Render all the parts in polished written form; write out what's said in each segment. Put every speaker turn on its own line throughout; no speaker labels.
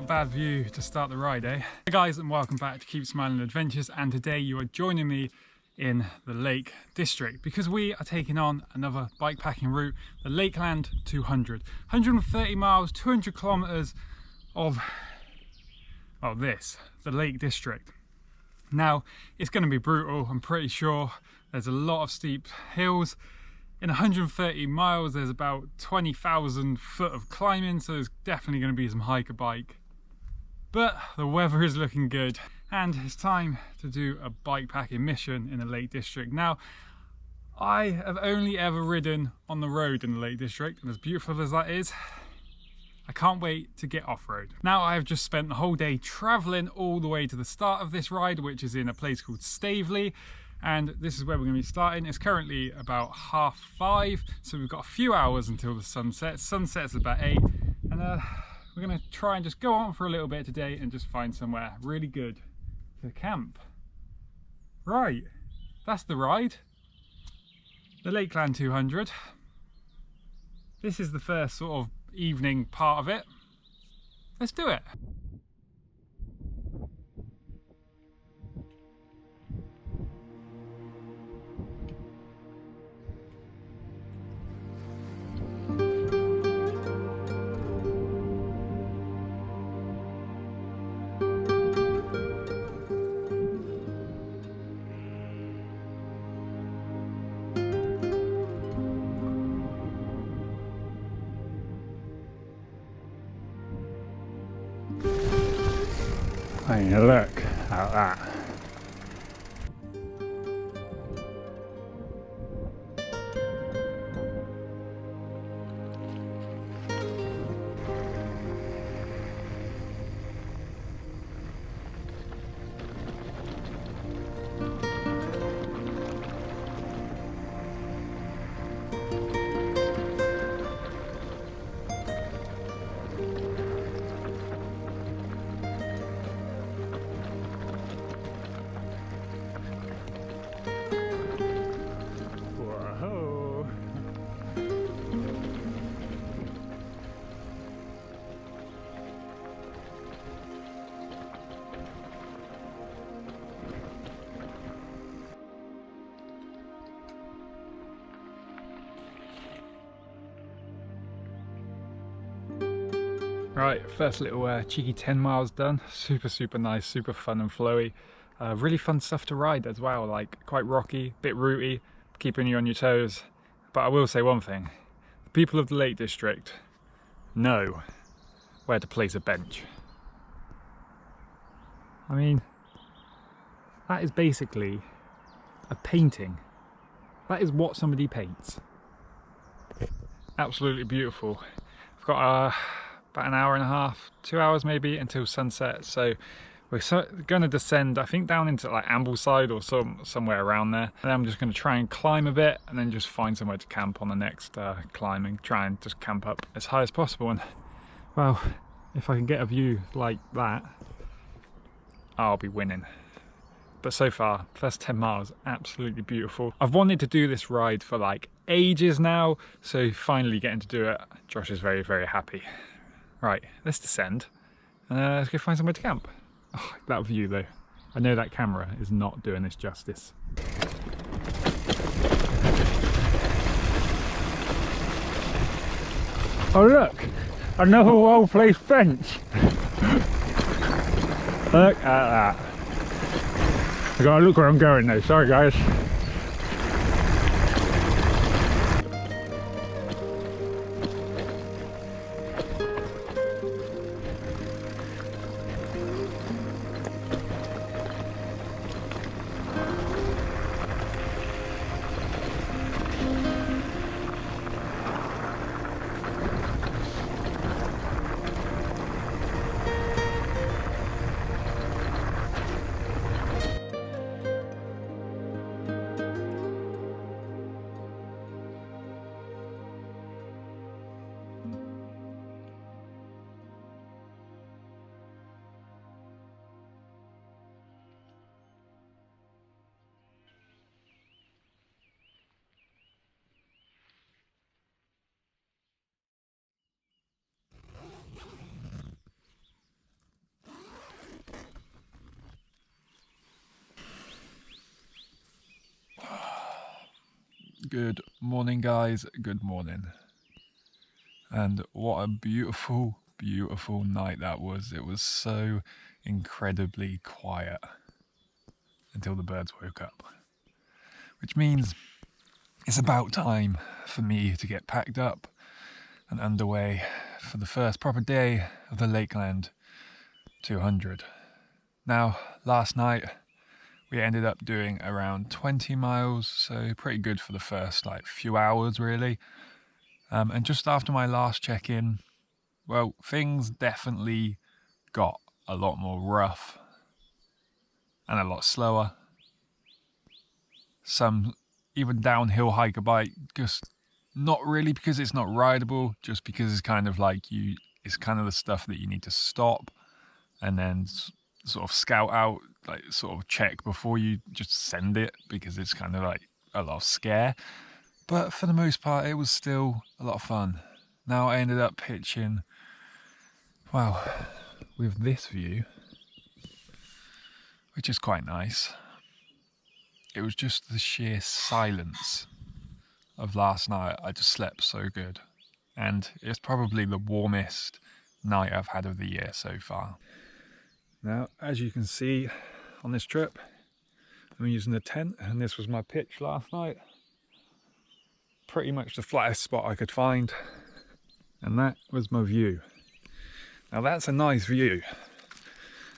a bad view to start the ride, eh? Hey guys, and welcome back to Keep Smiling Adventures, and today you are joining me in the Lake District because we are taking on another bikepacking route, the Lakeland 200. 130 miles, 200 kilometers of, well, the Lake District. Now, it's going to be brutal, I'm pretty sure. There's a lot of steep hills. In 130 miles, there's about 20,000 foot of climbing, so there's definitely going to be some hiker bike. But the weather is looking good, and it's time to do a bikepacking mission in the Lake District. Now, I have only ever ridden on the road in the Lake District, and as beautiful as that is, I can't wait to get off-road. Now, I have just spent the whole day traveling all the way to the start of this ride, which is in a place called Staveley. And this is where we're going to be starting. It's currently about 5:30, so we've got a few hours until the sun sets. Sunset's about 8, and we're going to try and just go on for a little bit today and just find somewhere really good to camp. Right, that's the ride. The Lakeland 200. This is the first sort of evening part of it. Let's do it. I mean, look at that. Right, first little cheeky 10 miles done. Super nice, super fun and flowy. Really fun stuff to ride as well, like quite rocky, bit rooty, keeping you on your toes. But I will say one thing, the people of the Lake District know where to place a bench. I mean, that is basically a painting. That is what somebody paints. Absolutely beautiful. I've got about an hour and a half, 2 hours maybe until sunset, so we're going to descend, I think, down into like Ambleside or somewhere around there, and then I'm just going to try and climb a bit and then just find somewhere to camp on the next climb, and try and just camp up as high as possible. And well, if I can get a view like that, I'll be winning. But so far, first 10 miles, absolutely beautiful. I've wanted to do this ride for like ages now, so finally getting to do it, Josh is very happy. Right, let's descend and let's go find somewhere to camp. Oh, that view though. I know that camera is not doing this justice. Oh look, another well-placed bench. Look at that. I gotta look where I'm going though, sorry guys.
Good morning, guys, good morning. And what a beautiful, beautiful night that was. It was so incredibly quiet until the birds woke up. Which means it's about time for me to get packed up and underway for the first proper day of the Lakeland 200. Now, last night we ended up doing around 20 miles, so pretty good for the first few hours really. And just after my last check-in, well, things definitely got a lot more rough and a lot slower. Some even downhill hiker bike, just not really because it's not rideable, just because it's kind of it's kind of the stuff that you need to stop and then sort of scout out, sort of check before you just send it, because it's kind of a lot of scare. But for the most part, it was still a lot of fun. Now I ended up pitching, well, with this view, which is quite nice. It was just the sheer silence of last night. I just slept so good. And it's probably the warmest night I've had of the year so far. Now, as you can see on this trip, I'm using a tent, and this was my pitch last night. Pretty much the flattest spot I could find. And that was my view. Now that's a nice view.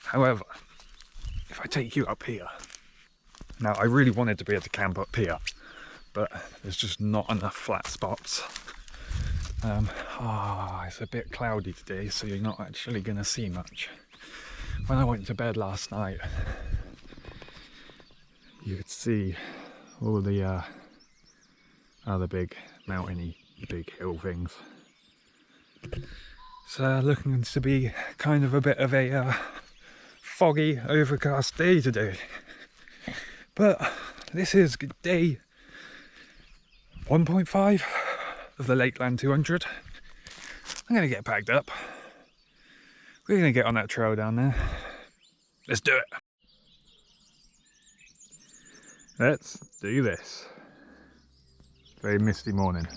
However, if I take you up here, now I really wanted to be able to camp up here, but there's just not enough flat spots. It's a bit cloudy today, so you're not actually going to see much. When I went to bed last night, you could see all the other big mountainy, big hill things. So looking to be kind of a bit of a foggy, overcast day today. But this is day 1.5 of the Lakeland 200. I'm going to get packed up. We're going to get on that trail down there. Let's do it. Let's do this. Very misty morning.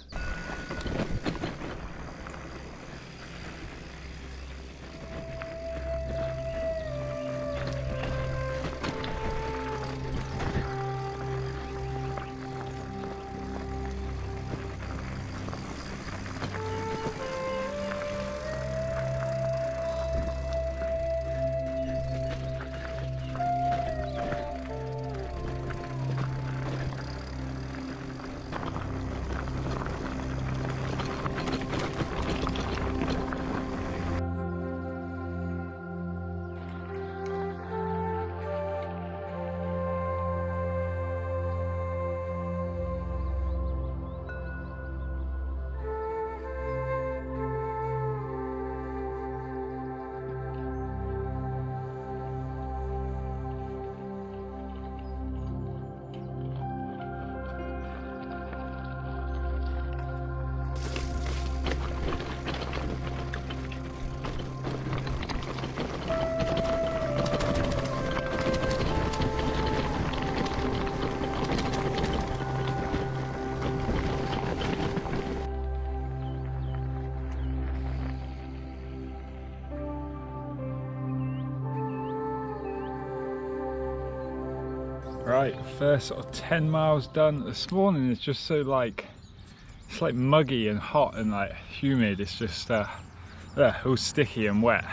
Right, first sort of 10 miles done. This morning it's just so it's muggy and hot and humid. It's just all sticky and wet.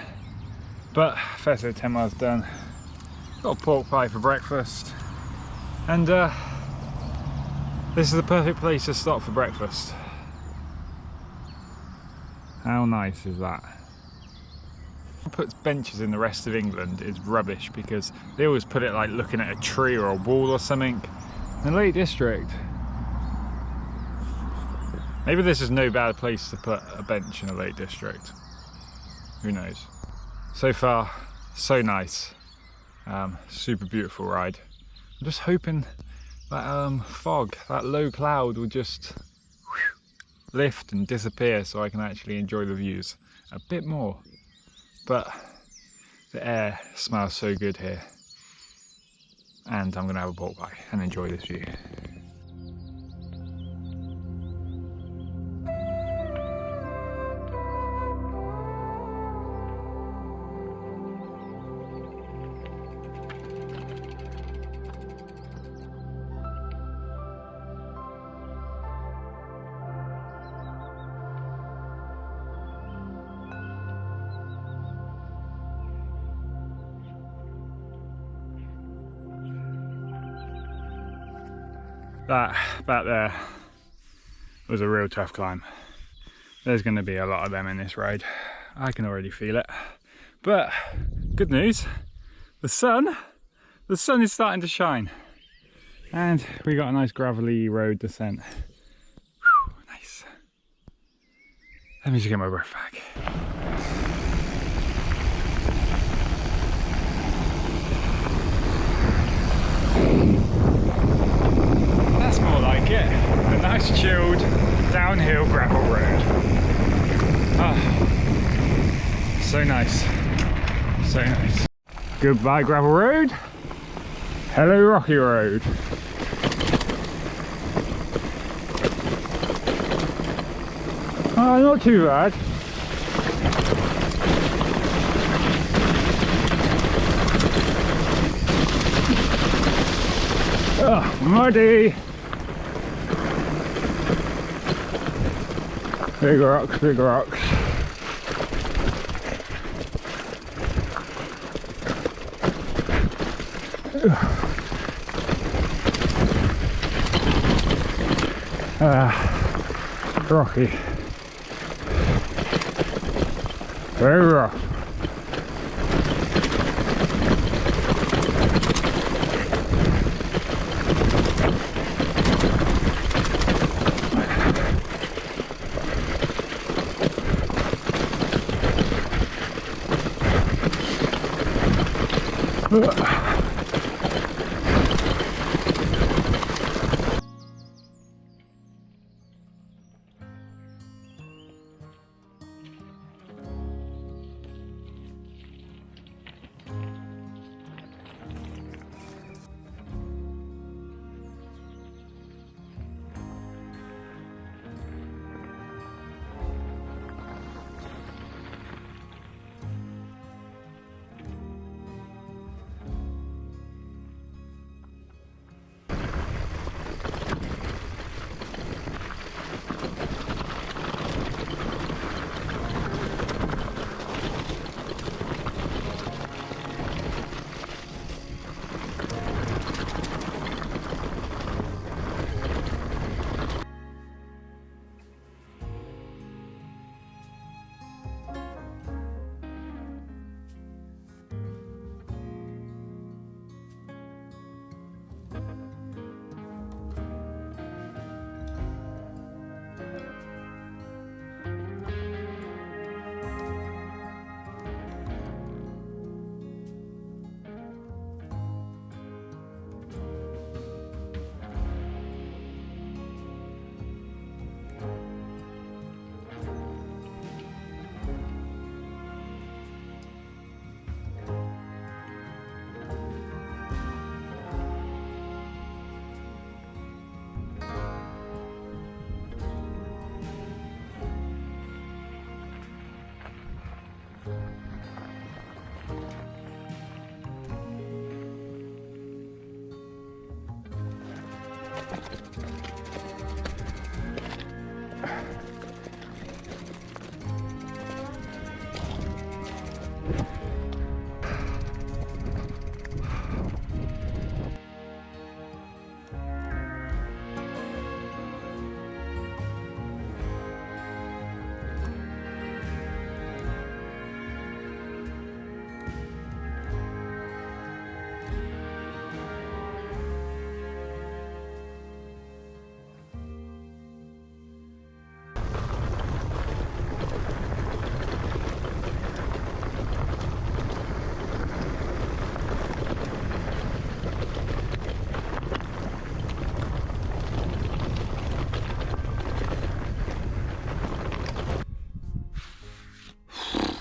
But first 10 miles done. Got a pork pie for breakfast, and this is the perfect place to stop for breakfast. How nice is that? Puts benches in the rest of England is rubbish, because they always put it looking at a tree or a wall or something. In the Lake District, maybe this is no bad place to put a bench in a Lake District. Who knows? So far, so nice. Super beautiful ride. I'm just hoping that fog, that low cloud, will just lift and disappear so I can actually enjoy the views a bit more. But the air smells so good here, and I'm going to have a pork pie and enjoy this view.
That back there was a real tough climb. There's going to be a lot of them in this ride. I can already feel it. But good news, the sun is starting to shine. And we got a nice gravelly road descent. Whew, nice. Let me just get my breath back. That's more like it. A nice chilled downhill gravel road. Oh, so nice. So nice. Goodbye gravel road. Hello rocky road. Oh, not too bad. Oh, muddy. Big rocks, big rocks. Rocky. Very rough.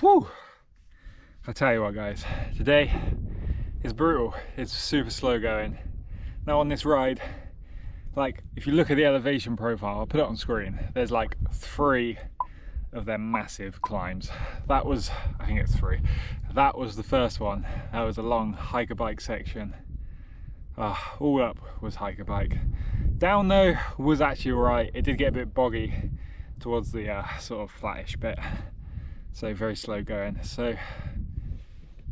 Woo! I tell you what guys, today is brutal. It's super slow going. Now on this ride, like if you look at the elevation profile, I'll put it on screen, there's like 3 of them massive climbs. That was, I think it's 3. That was the first one. That was a long hiker bike section. All up was hiker bike. Down though was actually alright. It did get a bit boggy towards the sort of flattish bit. So very slow going. So I'm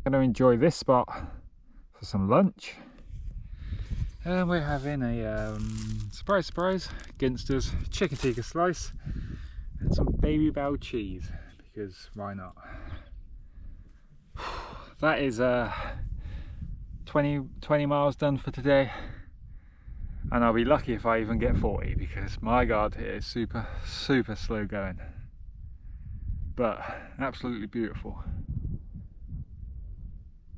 going to enjoy this spot for some lunch. And we're having a surprise surprise Ginster's chicken tikka slice and some baby bell cheese, because why not? That is 20 miles done for today, and I'll be lucky if I even get 40, because my god, it is super slow going, but absolutely beautiful.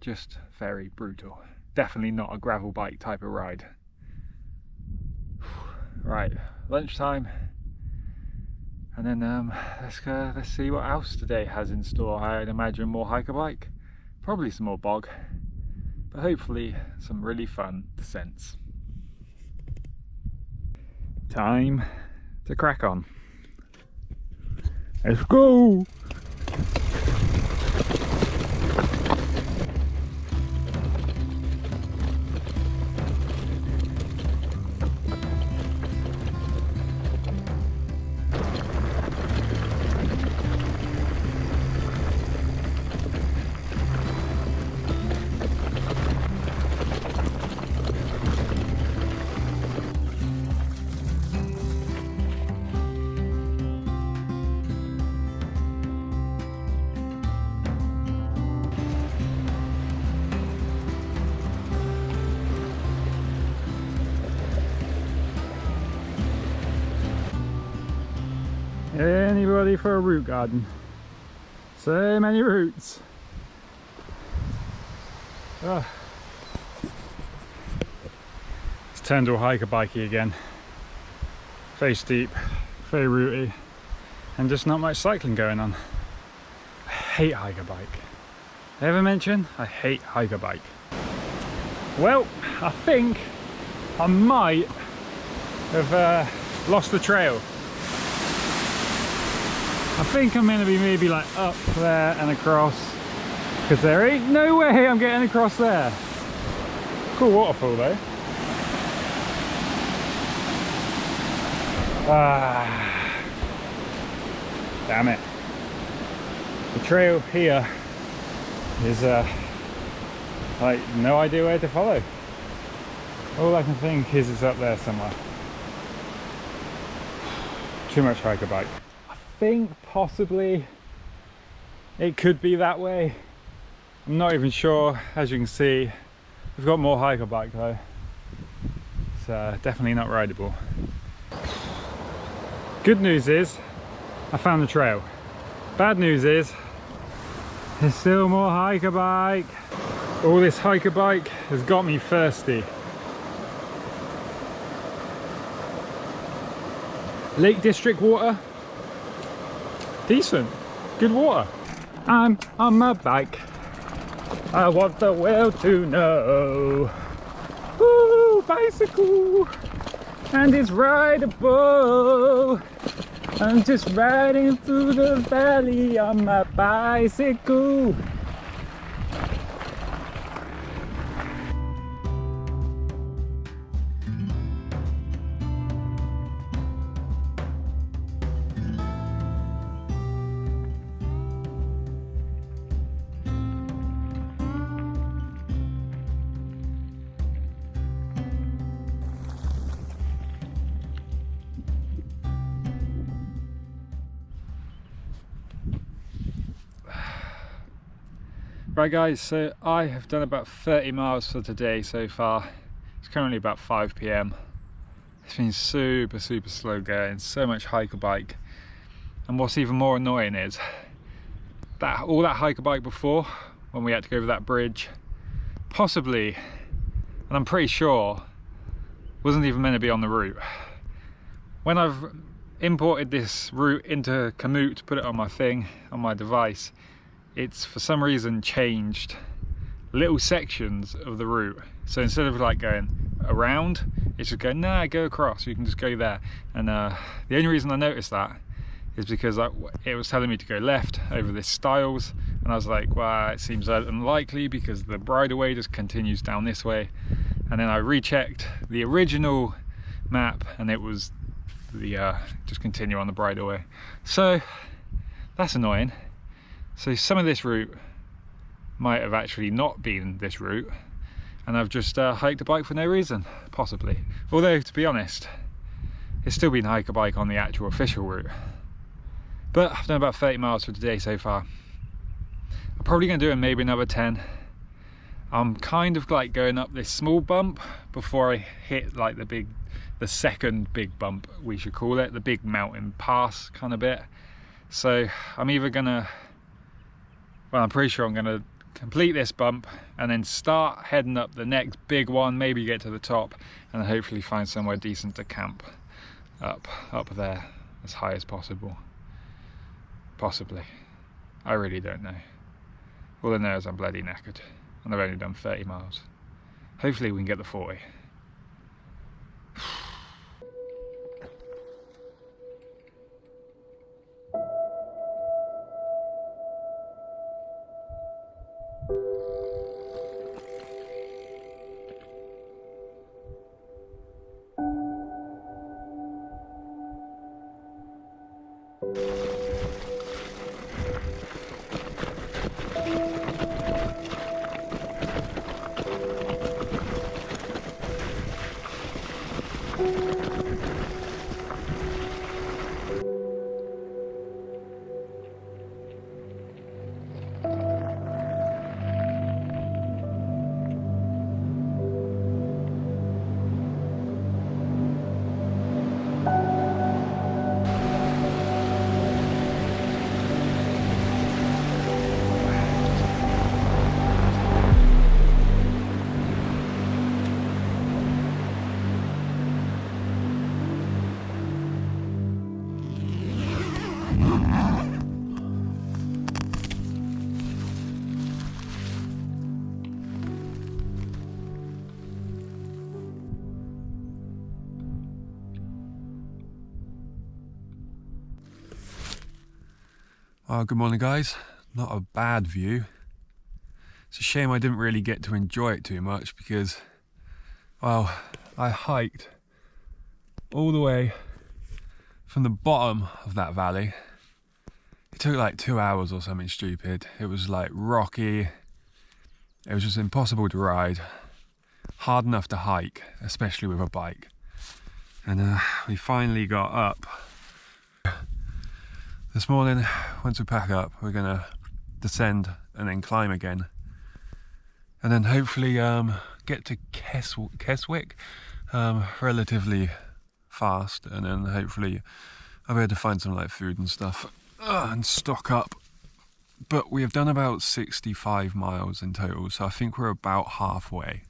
Just very brutal. Definitely not a gravel bike type of ride. Right, lunchtime, and then let's see what else today has in store. I'd imagine more hiker bike, probably some more bog, but hopefully some really fun descents. Time to crack on. Let's go! Anybody for a root garden? So many roots. Oh. It's turned to a hiker bikey again. Very steep, very rooty, and just not much cycling going on. I hate hiker bike. Ever mention? I hate hiker bike. Well, I think I might have lost the trail. I think I'm going to be maybe like up there and across, because there ain't no way I'm getting across there. Cool waterfall though. Ah, damn it. The trail here is like no idea where to follow. All I can think is it's up there somewhere. Too much hiker bike. I think possibly it could be that way. I'm not even sure. As you can see, we've got more hiker bike though. It's definitely not rideable. Good news is I found the trail. Bad news is there's still more hiker bike. All this hiker bike has got me thirsty. Lake District water. Decent, good water. I'm on my bike. I want the world to know. Woo, bicycle, and it's rideable. I'm just riding through the valley on my bicycle. Right guys, so I have done about 30 miles for today so far. It's currently about 5 PM. It's been super slow going, so much hiker bike. And what's even more annoying is that all that hiker bike before, when we had to go over that bridge, possibly, and I'm pretty sure, wasn't even meant to be on the route. When I've imported this route into Komoot, put it on my thing, on my device, it's for some reason changed little sections of the route. So instead of like going around, it's just going, nah, go across, you can just go there. And the only reason I noticed that is because it was telling me to go left over this Styles, and I was like, well, it seems unlikely because the bridleway just continues down this way. And then I rechecked the original map and it was the just continue on the bridleway. So that's annoying. So some of this route might have actually not been this route, and I've just hiked a bike for no reason, possibly. Although, to be honest, it's still been hike a bike on the actual official route. But I've done about 30 miles for today so far. I'm probably going to do maybe another 10. I'm kind of like going up this small bump before I hit like the second big bump, we should call it, the big mountain pass kind of bit. So I'm either gonna, well, I'm pretty sure I'm gonna complete this bump and then start heading up the next big one, maybe get to the top, and hopefully find somewhere decent to camp up there as high as possible. Possibly. I really don't know. All I know is I'm bloody knackered and I've only done 30 miles. Hopefully we can get the 40.
Good morning guys. Not a bad view. It's a shame I didn't really get to enjoy it too much because, well, I hiked all the way from the bottom of that valley. It took like 2 hours or something stupid. It was like rocky. It was just impossible to ride. Hard enough to hike, especially with a bike. And we finally got up. This morning, once we pack up, we're gonna descend and then climb again. And then hopefully get to Keswick relatively fast, and then hopefully I'll be able to find some like food and stuff and stock up. But we have done about 65 miles in total, so I think we're about halfway.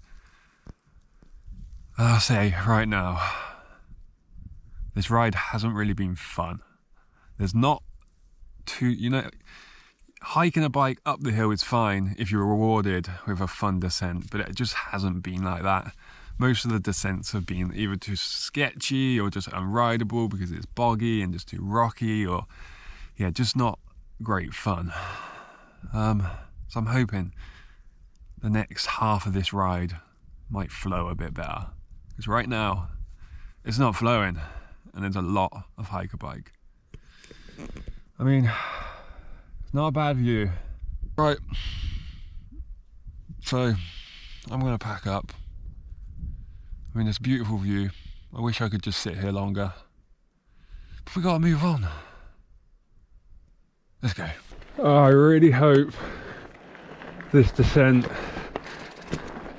I'll say right now, this ride hasn't really been fun. There's not too, you know, hiking a bike up the hill is fine if you're rewarded with a fun descent, but it just hasn't been like that. Most of the descents have been either too sketchy or just unrideable because it's boggy and just too rocky, or yeah, just not great fun. So I'm hoping the next half of this ride might flow a bit better, because right now it's not flowing and there's a lot of hiker bike. I mean, it's not a bad view. Right, so I'm gonna pack up. I mean, it's a beautiful view. I wish I could just sit here longer, but we gotta move on. Let's go.
Oh, I really hope this descent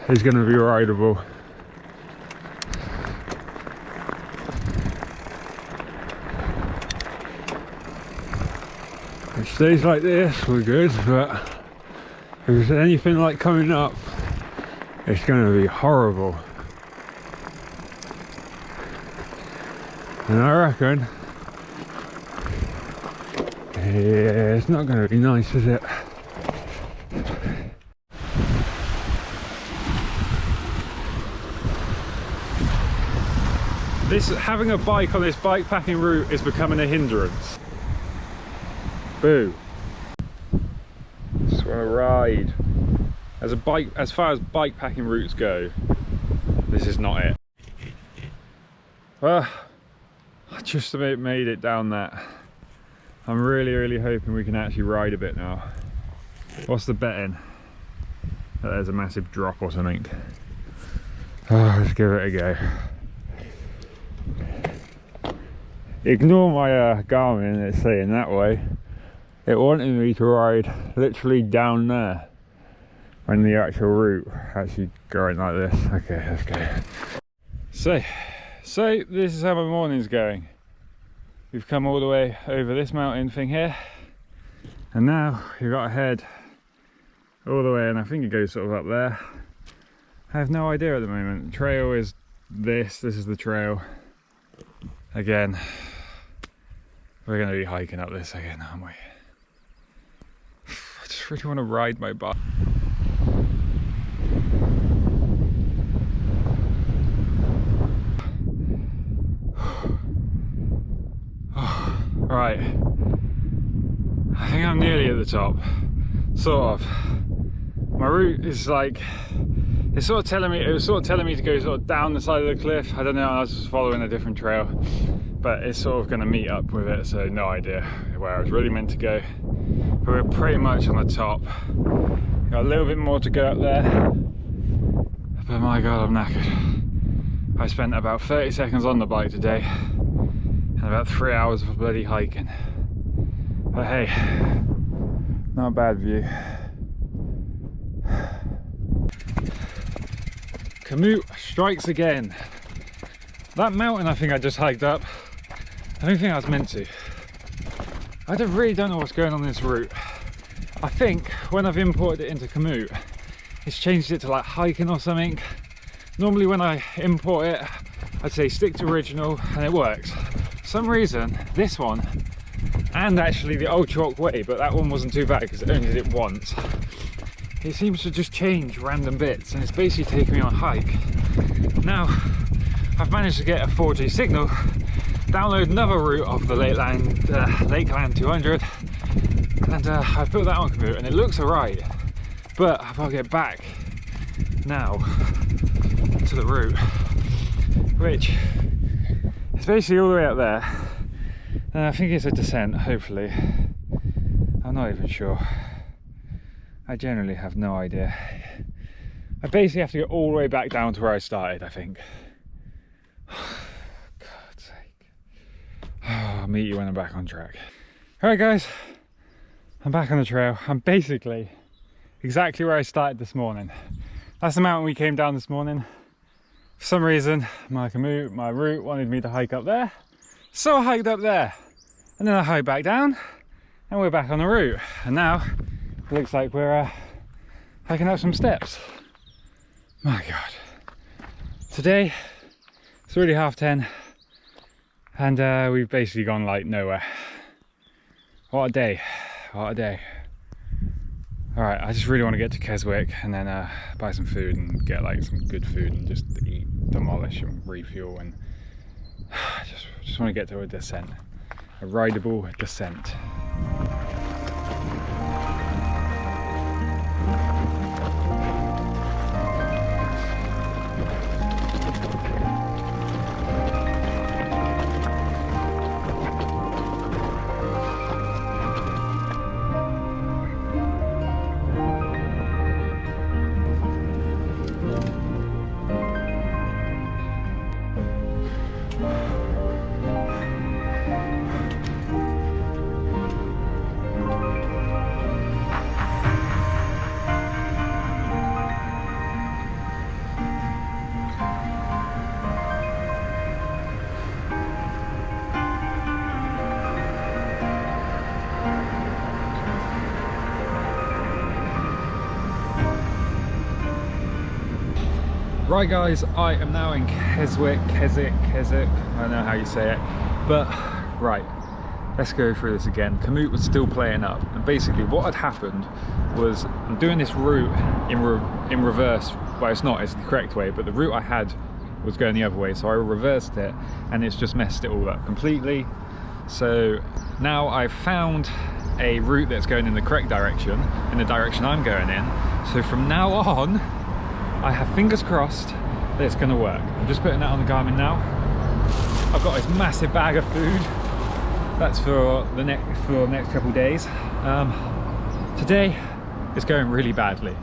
is gonna be rideable. If it stays like this, we're good, but if there's anything like coming up, it's going to be horrible. And I reckon, yeah, it's not going to be nice, is it? Having a bike on this bikepacking route is becoming a hindrance. Boo. Just want to ride. As far as bikepacking routes go, this is not it. I just about made it down that. I'm really hoping we can actually ride a bit now. What's the betting? That there's a massive drop or something. Let's give it a go. Ignore my Garmin, it's saying that way. It wanted me to ride literally down there when the actual route actually going like this. Okay, let's go. So this is how my morning's going. We've come all the way over this mountain thing here, and now we've got to head all the way, and I think it goes sort of up there. I have no idea at the moment. The trail is this is the trail. Again, we're going to be hiking up this again, aren't we? I just really want to ride my bike. Right, I think I'm nearly at the top, sort of. My route is like, it was sort of telling me to go sort of down the side of the cliff. I don't know, I was just following a different trail, but it's sort of going to meet up with it, so no idea where I was really meant to go. But we're pretty much on the top. Got a little bit more to go up there, but my god, I'm knackered. I spent about 30 seconds on the bike today and about 3 hours of bloody hiking. But hey, not a bad view. Commute strikes again. That mountain I think I just hiked up, I don't think I was meant to. I really don't know what's going on this route. I think when I've imported it into Komoot, it's changed it to like hiking or something. Normally when I import it, I'd say stick to original and it works. For some reason, this one, and actually the old chalk way, but that one wasn't too bad because it only did it once. It seems to just change random bits, and it's basically taking me on a hike. Now, I've managed to get a 4G signal, download another route of the Lakeland 200, and I've put that on Komoot, and it looks alright. But I've got to get back now to the route, which is basically all the way up there. And I think it's a descent, hopefully. I'm not even sure. I generally have no idea. I basically have to get all the way back down to where I started, I think. God's sake. I'll meet you when I'm back on track. Alright guys, I'm back on the trail. I'm basically exactly where I started this morning. That's the mountain we came down this morning. For some reason, my route wanted me to hike up there. So I hiked up there. And then I hiked back down, and we're back on the route. And now, it looks like we're hiking up some steps. My god. Today, it's already 10:30, and we've basically gone like nowhere. What a day, what a day. Alright, I just really want to get to Keswick and then buy some food and get like some good food and just eat, demolish and refuel, and just want to get to a descent. A rideable descent. Right guys, I am now in Keswick, I don't know how you say it, but right, let's go through this again. Komoot was still playing up, and basically what had happened was I'm doing this route in reverse, but it's not, it's the correct way, but the route I had was going the other way, so I reversed it and it's just messed it all up completely. So now I've found a route that's going in the correct direction, in the direction I'm going in. So from now on, I have fingers crossed that it's going to work. I'm just putting that on the Garmin now. I've got this massive bag of food. That's for the next couple of days. Today it's going really badly.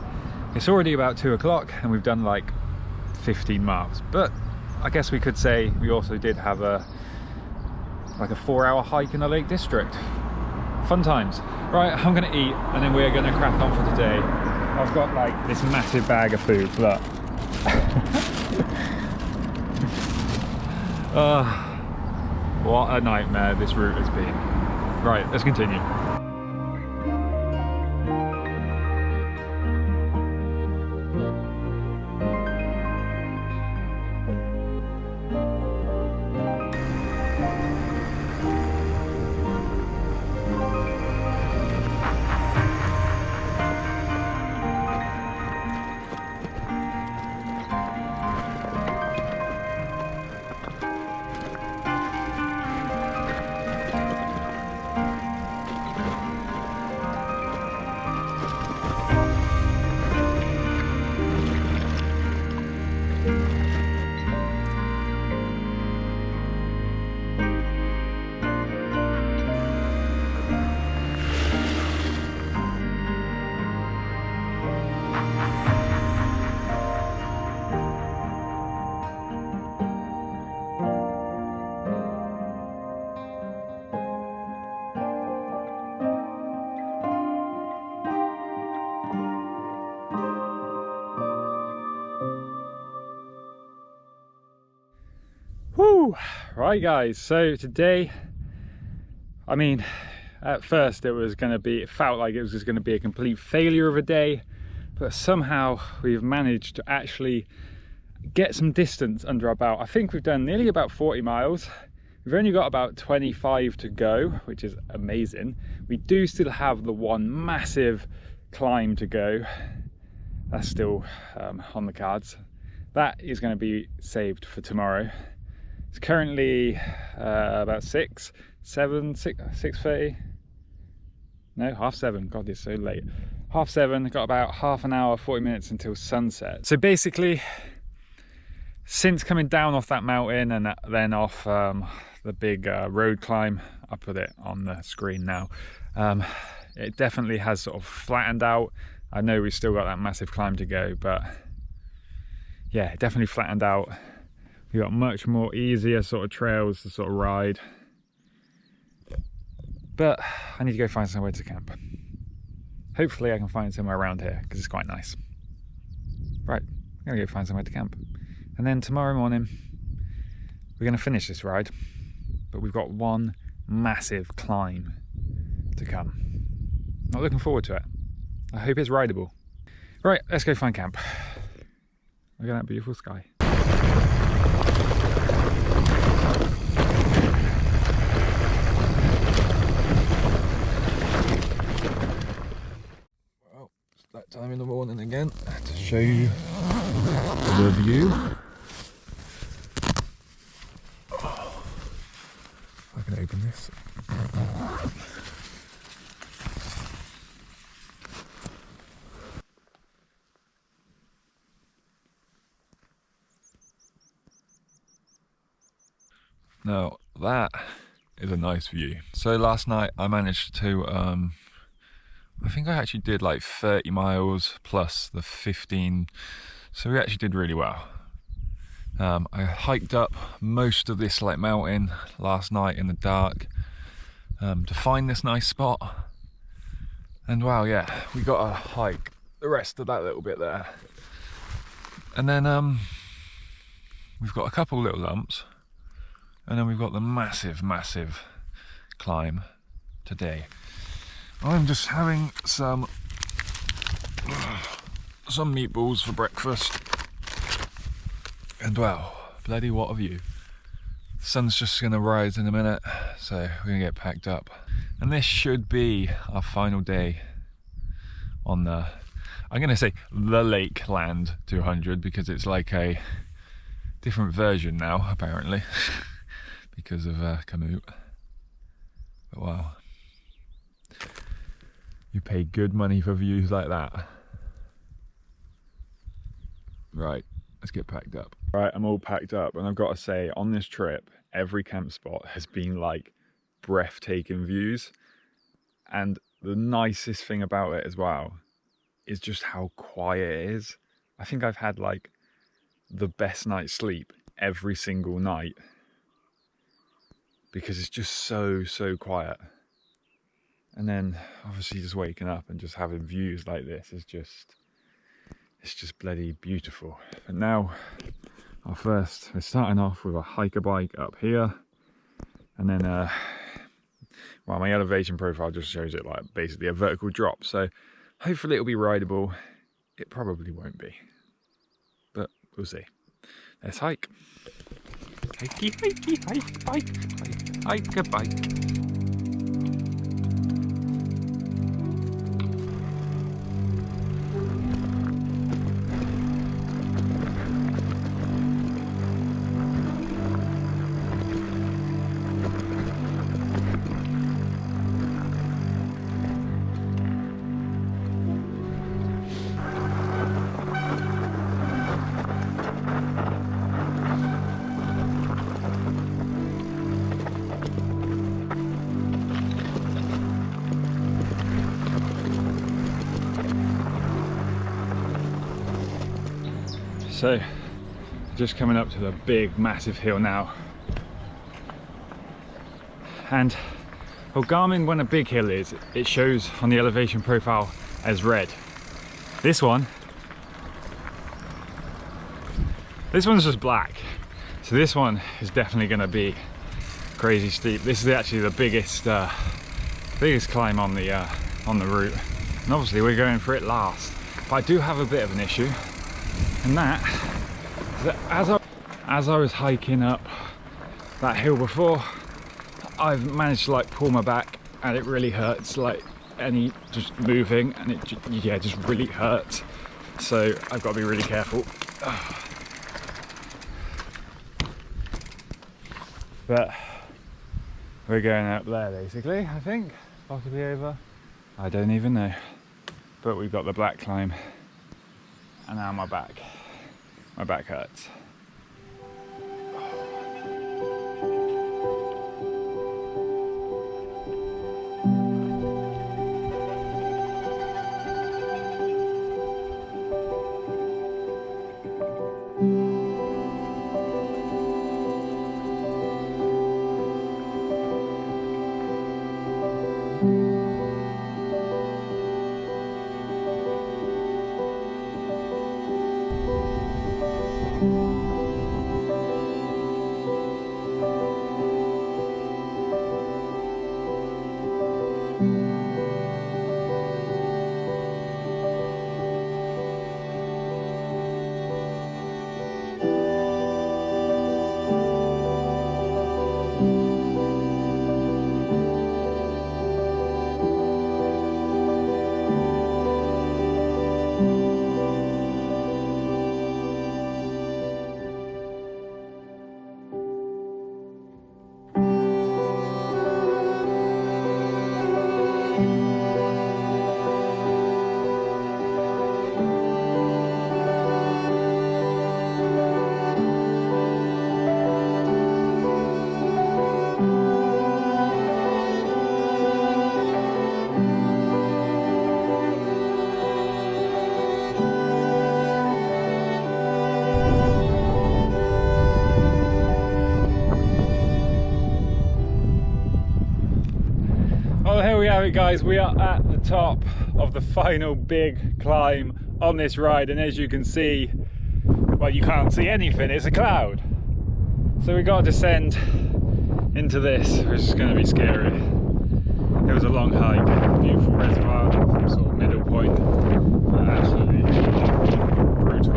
It's already about 2 o'clock and we've done like 15 miles. But I guess we could say we also did have like a 4-hour hike in the Lake District. Fun times. Right, I'm gonna eat and then we're gonna crack on for today. I've got like this massive bag of food, look. What a nightmare this route has been. Right, let's continue. Woo! Right guys, so today, I mean, at first it felt like it was just going to be a complete failure of a day, but somehow we've managed to actually get some distance under our belt. I think we've done nearly about 40 miles. We've only got about 25 to go, which is amazing. We do still have the one massive climb to go. That's still on the cards. That is going to be saved for tomorrow. It's currently about 6:30. No, 7:30. God, it's so late. 7:30. Got about half an hour, 40 minutes until sunset. So basically, since coming down off that mountain and then off the big road climb, I'll put it on the screen now. It definitely has sort of flattened out. I know we've still got that massive climb to go, but yeah, it definitely flattened out. We've got much more easier sort of trails to sort of ride. But I need to go find somewhere to camp. Hopefully I can find somewhere around here because it's quite nice. Right, I'm gonna go find somewhere to camp. And then tomorrow morning, we're gonna finish this ride, but we've got one massive climb to come. Not looking forward to it. I hope it's rideable. Right, let's go find camp. Look at that beautiful sky. Well, it's that time in the morning again to show you the view. Oh, I can open this. Now that is a nice view. So last night I managed to, I think I actually did like 30 miles plus the 15. So we actually did really well. I hiked up most of this like mountain last night in the dark to find this nice spot. And wow, yeah, we got to hike the rest of that little bit there. And then we've got a couple little lumps. And then we've got the massive climb today. I'm just having some meatballs for breakfast. And wow, bloody what a view. The sun's just gonna rise in a minute, so we're gonna get packed up. And this should be our final day on the, I'm gonna say the Lakeland 200 because it's like a different version now, apparently. Because of Kamut. But wow, you pay good money for views like that. Right, let's get packed up. Right, I'm all packed up, and I've got to say, on this trip, every camp spot has been like breathtaking views. And the nicest thing about it as well is just how quiet it is. I think I've had like
the best night's sleep every single night because it's just so quiet. And then obviously just waking up and just having views like this is just, it's just bloody beautiful. But now we're starting off with a hiker bike up here, and then well, my elevation profile just shows it like basically a vertical drop, so hopefully it'll be rideable. It probably won't be, but we'll see. Let's hike. Hikey, hikey, hike a bike. So, just coming up to the big, massive hill now. And, well, Garmin, when a big hill is, it shows on the elevation profile as red. This one's just black. So this one is definitely going to be crazy steep. This is actually the biggest climb on the route. And obviously we're going for it last. But I do have a bit of an issue. And that is that as I was hiking up that hill before, I've managed to like pull my back, and it really hurts, like any just moving, and it just really hurts. So I've got to be really careful. But we're going up there basically, I think, possibly over. I don't even know. But we've got the black climb, and now my back hurts. Well, here we have it, guys. We are at the top of the final big climb on this ride, and as you can see, well, you can't see anything, it's a cloud. So we got to descend into this, which is going to be scary. It was a long hike, beautiful reservoir, some sort of middle point, but absolutely brutal.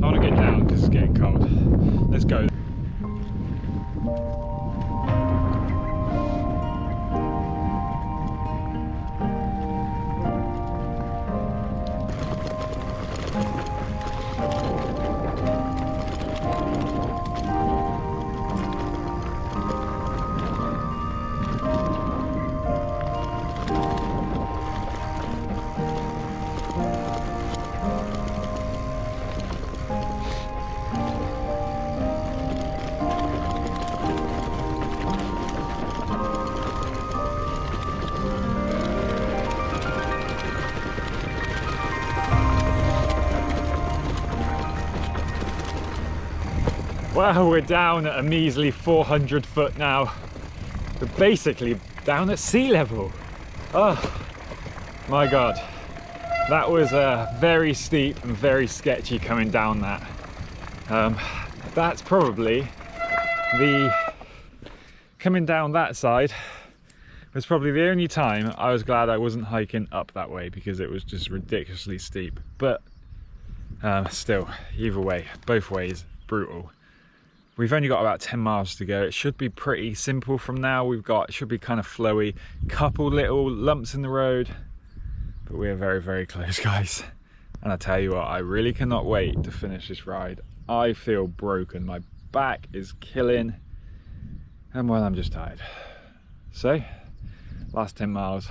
I want to get down because it's getting cold. Let's go.
Well, we're down at a measly 400 foot now. We're basically down at sea level. Oh my God. That was very steep and very sketchy coming down that. That's probably coming down that side was probably the only time I was glad I wasn't hiking up that way, because it was just ridiculously steep. But still, either way, both ways, brutal. We've only got about 10 miles to go. It should be pretty simple from now. It should be kind of flowy, couple little lumps in the road, but we are very, very close, guys. And I tell you what, I really cannot wait to finish this ride. I feel broken. My back is killing, and well, I'm just tired. So, last 10 miles,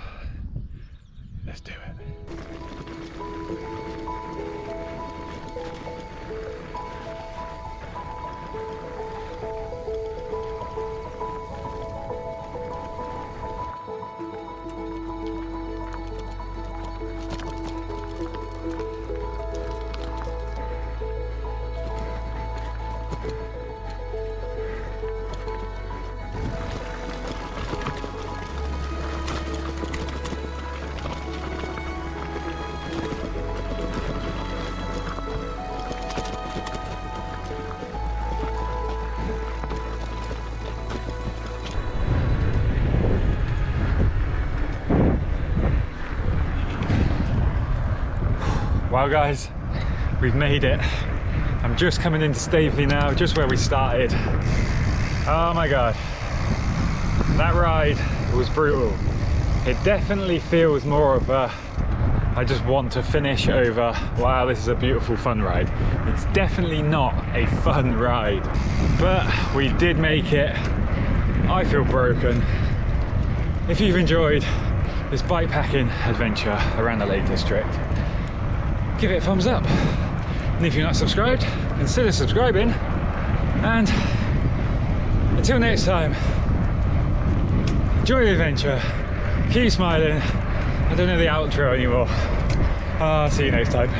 let's do it. Well guys, we've made it. I'm just coming into Staveley now, just where we started. Oh my God, that ride was brutal. It definitely feels more of a, I just want to finish, over, wow, this is a beautiful fun ride. It's definitely not a fun ride, but we did make it. I feel broken. If you've enjoyed this bikepacking adventure around the Lake District, give it a thumbs up. And if you're not subscribed, consider subscribing. And until next time, enjoy the adventure, keep smiling. I don't know the outro anymore. See you next time.